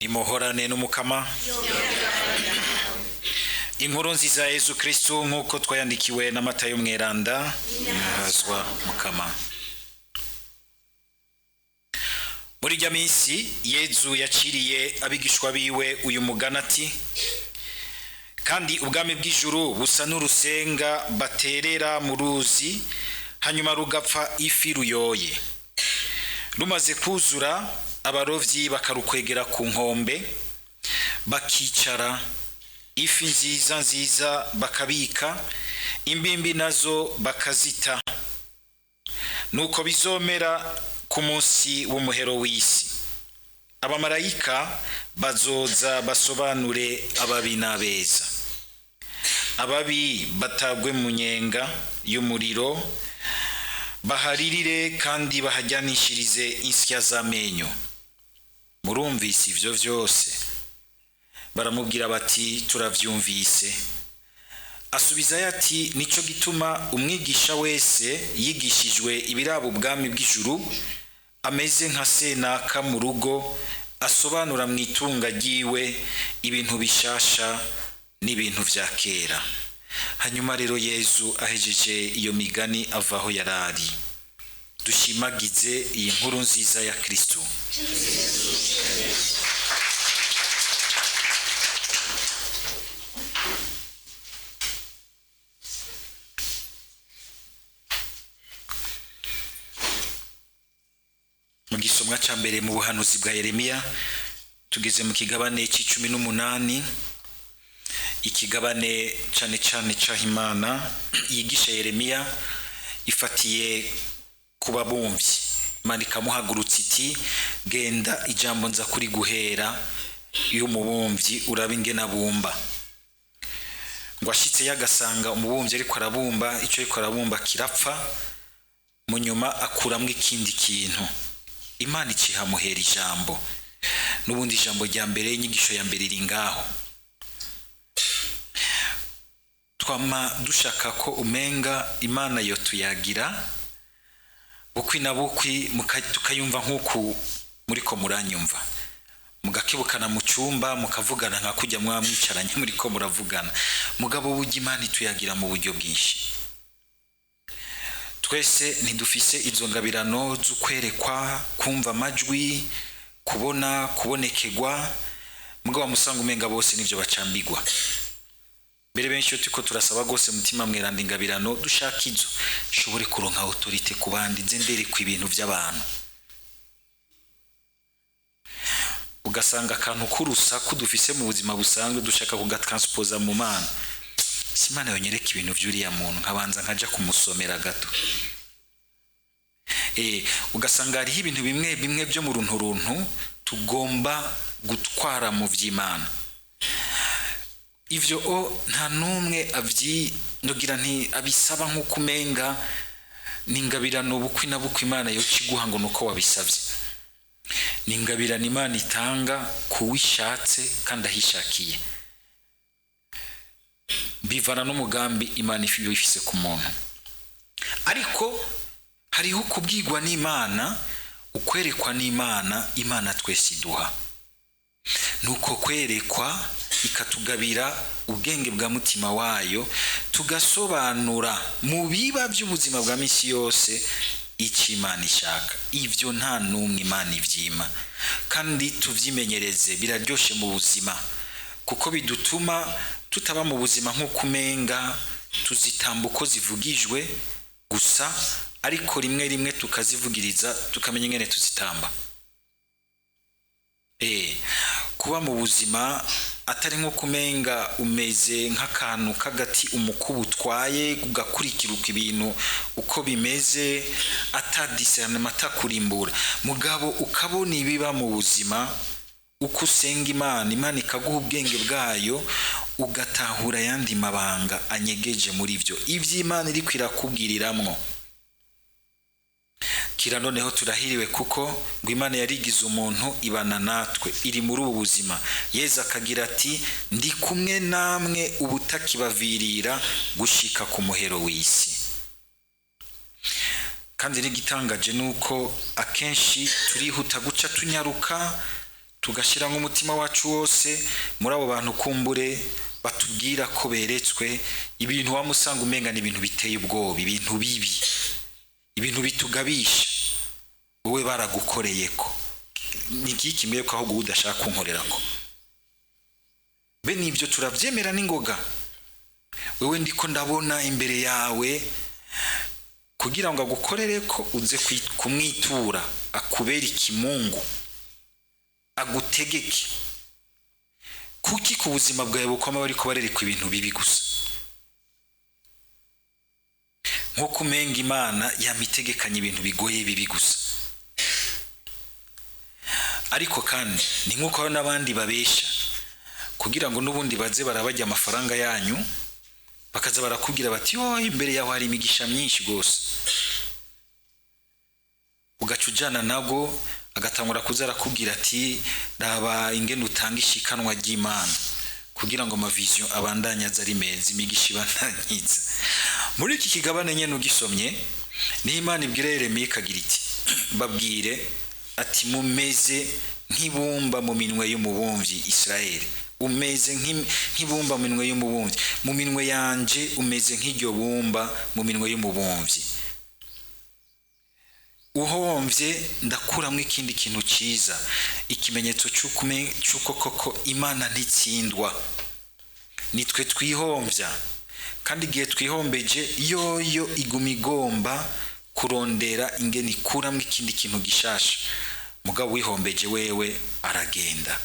Imohorane n'umukama. Inkuru nziza ya Yezu Kristo nk'uko twayandikiwe na Matayo mweranda. Hazwa mukama. Muri rya minsi Yezu yaciriye abigishwa biwe uyu mugani ati: kandi ubwami bw'ijuru busa n'urusenga baterera mu ruzi, hanyuma rugapfa ifi ruyoye. Rumaze kuzura, abarovyi bakarukwegera ku nkombe, bakicara. Ifi nziza nziza bakabika, imbimbi nazo bakazita. Nuko bizomera ku munsi w'umuhero w'isi. Abamarayika bazoza basobanure ababi n'abeza. Ababi batagwe mu nyenga y'umuriro, baharirire kandi bahajyanishirize insya z'amenyo. Murumvise ivyo vyose? Baramubwira bati turavyumvise. Asubizayo ati nico gituma umwigisha wese yigishijwe ibiraba ubwami bw'ijuru ameze nka senaka mu rugo, asobanura mu itunga ryiwe ibintu bishasha n'ibintu vya kera. Hanyuma rero Yezu ahejeje iyo migani avaho yarari. Dushimagize iyi nkuru nziza ya Kristo. Mu gisomwa ca mbere mu buhanuzi bwa Yeremiya tugeze mu kigabane c'18. Ikigabane cane cane c'Imana yigisha Yeremiya ifatiye kuba bumvyi. Imana ikamuhagurutsa iti genda ijambo nza kuri guhera iyo umubumvyi uraba ingene abumba. Ngo ashitse yagasanga umubumvyi ariko arabumba, ico ariko arabumba kirapfa, mu nyuma akuramwo ikindi kintu. Imana icihamuhera ijambo. N'ubundi ijambo rya mbere, inyigisho ya mbere iri ngaho. Twama dushaka ko umenga Imana yo tuyagira bukwi na bukwi, tukayumva nk'uku muriko muranyumva, mugakebukana mu cyumba mukavugana nka kujya mwamwicaranye muriko muravugana. Mugabo burya Imana ituyagira mu buryo bwinshi. Twese ntidufise izo ngabirano z'ukwerekwa, kumva amajwi, kubona, kubonekerwa. Mugabo musanga umenga bose nivyo bacambigwa. Mbere benshi yo tuko turasaba gose mutima mweranda ingabirano dushaka izo shobore kuronka autorite ku bandi, nze nderekwa ibintu by'abantu. Ugasanga akantu k'urusaku dufise mu buzima busanzwe dushaka kugatranspose mu Mana. Si Imana yonyereka ibintu by'uriya muntu nkabanza nkaja kumusomera gato. Ugasanga hariho ibintu bimwe bimwe byo mu runtu tugomba gutwara mu vy'Imana. Ivyo nta numwe nogira nti abisaba nk'uko umenga n'ingabirano bukwi na bukwi Imana yo kiguha ngo nuko wabisavye. N'ingabirano Imana itanga kuwishatse kandi ahishakiye, bivana n'umugambi Imana ifise ku muntu. Ariko hariho kubwirwa n'Imana, ukwerekwa n'Imana. Imana twese iduha nuko kwerekwa ikatugabira ubwenge bwa mutima wayo, tugasobanura mu biba by'ubuzima bwa misi yose icyo Imana ishaka. Ivyo nta numwe Imana ivyima, kandi tuvyimenyereze. Biraryoshe mu buzima kuko bidutuma tutaba mu buzima nk'uko umenga tuzitamba uko zivugijwe gusa, ariko rimwe rimwe tukazivugiriza tukamenya ingene tuzitamba. Kuba mu buzima atari nko kumenga umeze nk'akantu kagati umukubu utwaye ugakurikira ibintu uko bimeze, atadisana atakurimbura. Mugabo ukabona ibiba mu buzima, uko usenga Imana ikaguha ubwenge bwayo, ugatahura yandi mabanga anyegeje muri byo ivy'Imana iri kwirakubwiriramwo. Kira noneho turahiriwe kuko ngo Imana yarigize umuntu ibana natwe, iri muri ubu buzima. Yezu akagira ati ndi kumwe namwe ubutakibavirira gushika ku muhero w'isi. Kandi n'igitangaje nuko akenshi turihuta guca tunyaruka tugashira nk'umutima wacu wose muri abo bantu kumbure batubwira ko beretswe ibintu wamusanga umenga ni ibintu biteye ubwoba, ibintu bibi, ibintu bitugabisha, wowe baragukoreye ko ni iki kimwe ko ahubwo udashaka kunkorera ko. Bene ibyo turavyemera n'ingoga. Wewe ndiko ndabona imbere yawe kugira ngo agukorere ko uze kumwitura, akubera ikimungu, agutegeke. Kuki ku buzima bwawe bukoma bari ko barereka ibintu bibi gusa? Nko kumenga Imana yamitegekanye ibintu bigoye bibi gusa. Ariko kandi ni nkuko n'abandi babesha kugira ngo nubundi baze barabajya amafaranga yanyu, bakaza barakubwira bati yo imbere yaho hari imigisha myinshi gose, ugacujana nabwo agatangura kuzara kubwira ati raba ingene utanga ishikanwa ry'Imana kugira ngo amavision abandanya azari meza, imigisha ibandanyiza. Muri iki kigabane nyene ugisomye ni Imana ibwira Yeremiya ikagira iti babwire ati mumeze nk'ibumba mu minwe y'umubumvyi Israeli, umeze nk'ibumba mu minwe y'umubumvyi, mu minwe yanje umeze nk'iryo bumba mu minwe y'umubumvyi. Uhomvye ndakuramwe ikindi kintu ciza, ikimenyetso cy'uko koko Imana ntitsindwa. Nitwe twihomvya, kandi igihe twihombeje yoyo iguma igomba kurondera ingene ikuramwe ikindi kintu gishasha. Mugabo wihombeje wewe aragenda.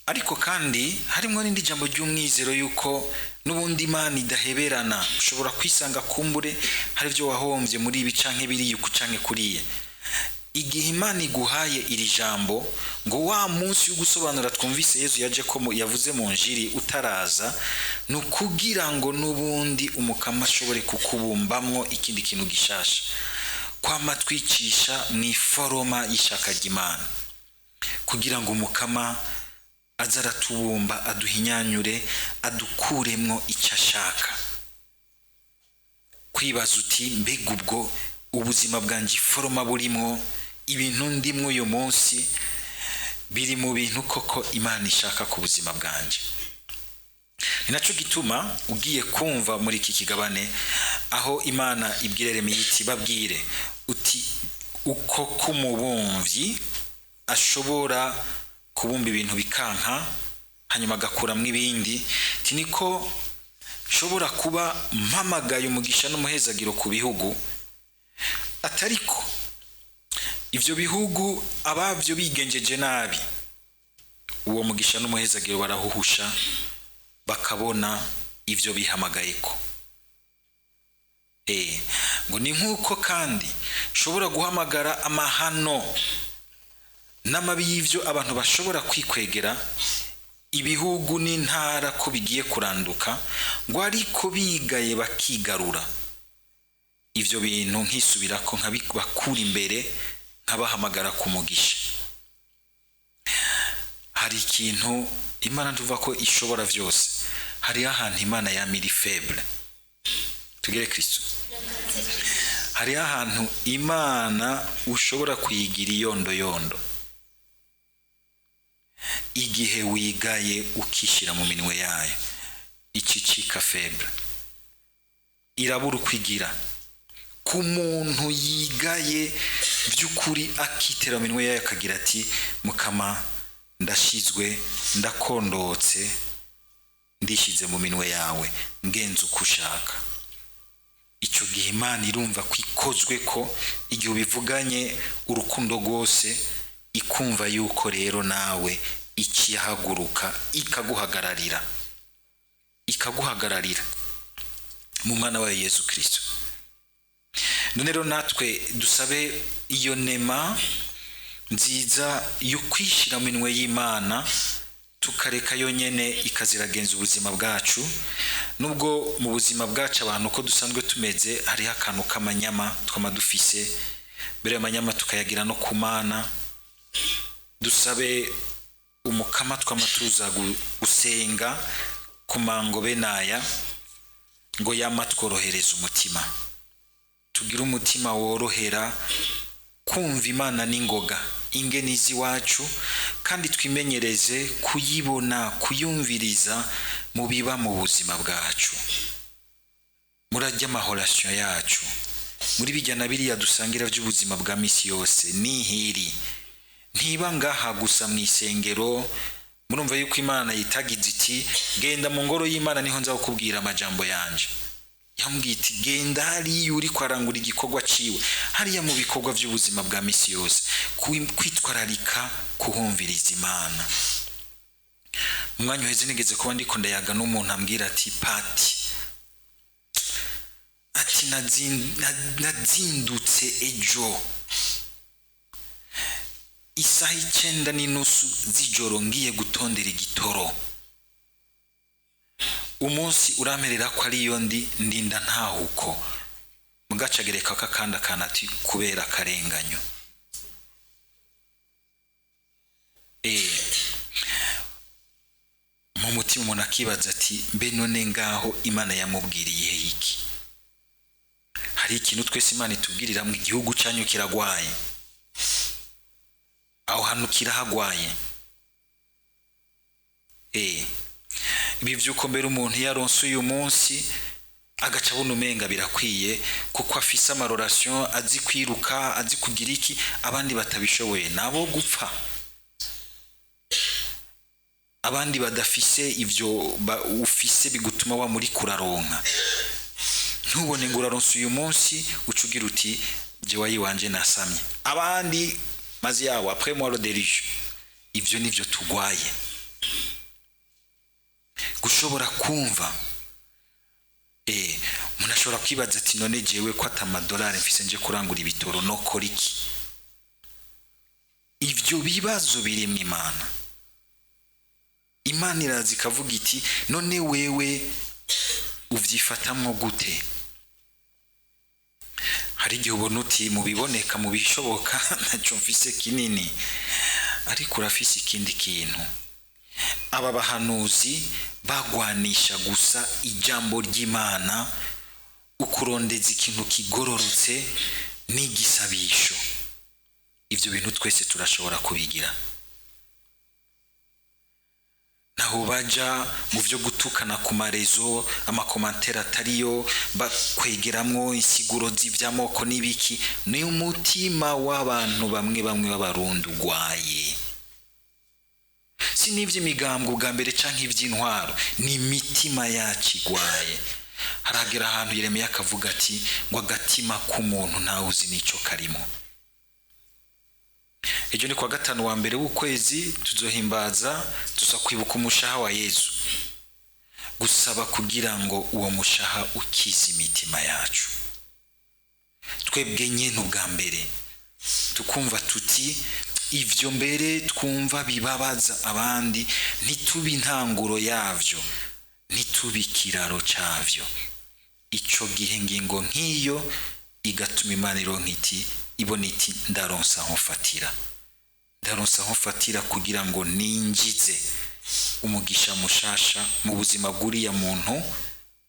Ariko kandi harimo n'indi jambo ry'umwizero yuko nubundi Imana idaheberana. Ushobora kwisanga kumbure hari byo wahomvye muri ibi canke biri yuko canke kuriye. Igihe Imana iguhaye iri jambo ngo wa munsi yo gusobanura twumvise Yesu yaje ko yavuze mu njiri utaraza, nukugira ngo nubundi umukama ashobore kukubumbamwo ikindi kintu gishasha, kwama twicisha mwiforoma y'ishaka ry'Imana, kugira ngo umukama azaratubumba aduhinyanyure adukuremwo icyo ashaka. Kwibaza uti mbega ubwo ubuzima bwanje foroma burimo ibintu ndimwe uyu munsi biri mu bintu koko Imana ishaka ku buzima bwanje. Ni naco gituma ugiye kumva muri iki kigabane aho Imana ibwira Yeremiya iti babwire uti uko kumubumvyi ashobora kubumba ibintu bikanka hanyuma agakuramwo ibindi, tiniko shobora kuba mpamagaye umugisha n'umuhezagiro ku bihugu, atariko ivyo bihugu abavyo bigenjeje nabi, uwo mugisha n'umuhezagiro barahuhusha bakabona ivyo bihamagayeko. Ngo ni nkuko kandi shobora guhamagara amahano n'amabi y'ivyo abantu bashobora kwikwegera ibihugu n'intara ko bigiye kuranduka, ngo ariko bigaye bakigarura ivyo bintu nkisubirako nkabakura imbere nkabahamagara ku mugisha. Hari ikintu Imana tuvuga ko ishobora vyose, hari ahantu Imana yamiri faible, tugere Kristo. Hari ahantu Imana ushobora kuyigira iyondo igihe wigaye ukishira mu minwe yayo, icicika faible irabura kwigira ku muntu yigaye by'ukuri akitera mu minwe yayo akagira ati mukama ndashizwe ndakondotse ndishize mu minwe yawe ngenze uko ushaka. Ico gihe Imana irumva kwikozwe ko igihe ubivuganye urukundo rwose, ikumva yuko rero nawe ikihaguruka ikaguhagararira mu mwana wa Yesu Kristo. None rero natwe dusabe iyo nema nziza yo kwishira mu minwe y'Imana, tukareka yonyene ikaziragenza ubuzima bwacu. Nubwo mu buzima bwacu abantu ko dusanzwe tumeze hari akantu k'amanyama twamadufise, mbere y'amanyama tukayagira no kumana. Dusabe umukama twamatuza gusenga kumango benaya ngo yamatworohereza umutima, tugira umutima worohera kumva Imana n'ingoga ingenizi wacu kandi twimenyereze kuyibona kuyumviriza mu biba mu buzima bwacu murajya amahorasyo yacu muri bijya na biriya dusangira by'ubuzima bwa misi yose nihiri ntiba ngaha gusa mu isengero murumva yuko Imana yitagize iti genda mu ngoro y'Imana niho nza kukubwira amajambo yanje yambwiye iti genda hari uri kwarangura igikorwa ciwe hariya mu bikorwa by'ubuzima bwa misi yose kwitwararika kuhumviriza Imana umwanya uheze nigeze kuba ndiko ndayaga n'umuntu ambwira ati Pati ati nazindutse ejo isaha 9:30 z'ijoro ngiye gutondera igitoro umunsi uramerera ko ariyo ndinda ntahuko mugacagereka kakanda kanati kubera akarenganyo mu mutima umuntu akibaza ati mbe none ngaho Imana yamubwiriye iki hari ikintu twese Imana itubwirira mu gihugu cyanyu kiragwaye aho hano kirahagwaye ibi byuko mbere umuntu yaronse uyu munsi agaca abona umenga birakwiye kuko afise amaroration azi kwiruka azi kugira iki abandi batabishoboye nabo gupfa abandi badafise ivyo ufise bigutuma wa muri kuraronka ntubone ngo uraronse uyu munsi ucugira uti je wayiwanje nasamye abandi mazi yawo après moi le dirige ivyo nivyo tugwaye gushobora kumva umuntu ashobora kwibaza ati none jewe ko $8 mfise nje kurangura ibitoro no koriki ivyo bibazo biri mu Imana irazi kavuga iti none wewe uvyifatamwo gute hari igihe ubona uti mu biboneka mu bishoboka ntacyo mfise kinini ariko urafise ikindi kintu aba bahanuzi bagwanisha gusa ijambo ry'Imana ukurondeza ikintu kigororotse n'igisabisho ivyo bintu twese turashobora kubigira naho baja mu byo gutukana ku marezo amakomantere atariyo bakwegeramwo insiguro z'ivyamoko n'ibiki ni umutima w'abantu bamwe b'abarundi ugwaye si n'ivyo imigambwe bwa mbere canke ivy'intwaro ni imitima yakigwaye haragera ahantu Yeremiya akavuga ati ngo agatima k'umuntu ntawe uzi nico karimo ejo ni kwa gatanu wa mbere w'ukwezi tuzohimbaza tuza kwibuka umushaha wa Yesu gusaba kugira ngo uwo mushaha ukize imitima yacu twebwe nyene ubwa mbere tukumva tuti ivyo mbere twumva bibabaza abandi ntitubi intanguro yavyo ntitubi ikiraro cavyo ico gihe ngingo nk'iyo igatuma Imana ironka iti ibona iti ndaronsa nkofatira kugira ngo ninjize umugisha mushasha mu buzima bw'uriya muntu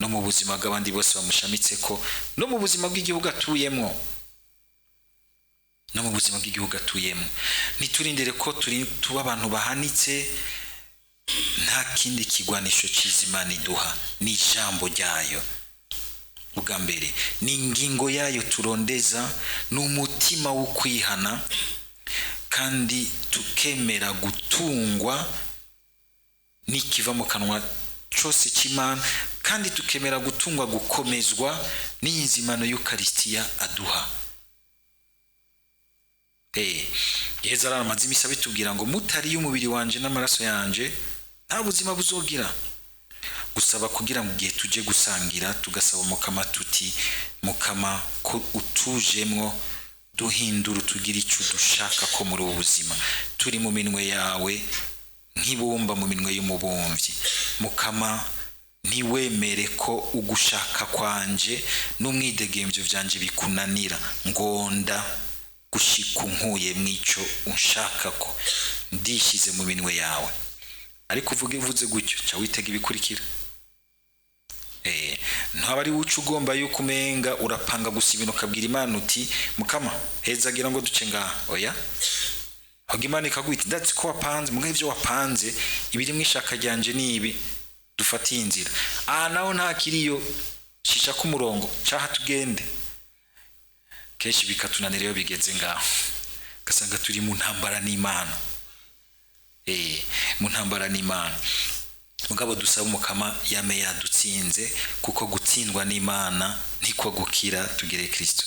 no mu buzima bw'abandi bose bamushamitseko no mu buzima bw'igihugu atuyemo niturindire ko tuba abantu bahanitse nta kindi kigwanisho cy'Imana iduha ni ijambo ryayo ubwa mbere ni ingingo yayo turondeza n'umutima wo kwihana kandi tukemera gutungwa n'ikiva mu kanwa cyose cy'Imana kandi tukemera gutungwa gukomezwa n'inzimano y'Ukaristiya aduha Yesu aramaze imisa bitubwira ngo mutari y'umubiri wanje n'amaraso yanje nta buzima buzogira gusaba kugira ngo igihe tuje gusangira tugasaba Mukama tuti Mukama ko utujemwo duhindura tugira icyo dushaka ko muri ubu buzima turi mu minwe yawe nk'ibumba mu minwe y'umubumvyi Mukama ntiwemere ko ugushaka kwanje n'umwidegemvyo vyanje bikunanira ngonda gushika unkuye mwico unshaka ko ndishize mu minwe yawe ariko uvuze gutyo cya witega ibikurikira ntabari wucu ugomba yuko umenga urapanga gusa ibintu kabwira Imana uti Mukama hezagira ngo duce ngaha oya ahubwo Imana ikagwita that's ko wapanze mwe ibyo wapanze ibiri mu ishaka ryanje nibi dufatiye inzira naho nta kiriyo shisha ku murongo cyaha tugende kenshi bikatunanira iyo bigeze ngaho gasanga turi mu ntambara n'Imana mu ntambara n'Imana mugabo dusaba umukama yame yadutsinze kuko gutsindwa n'Imana niko gukira tugire Kristo.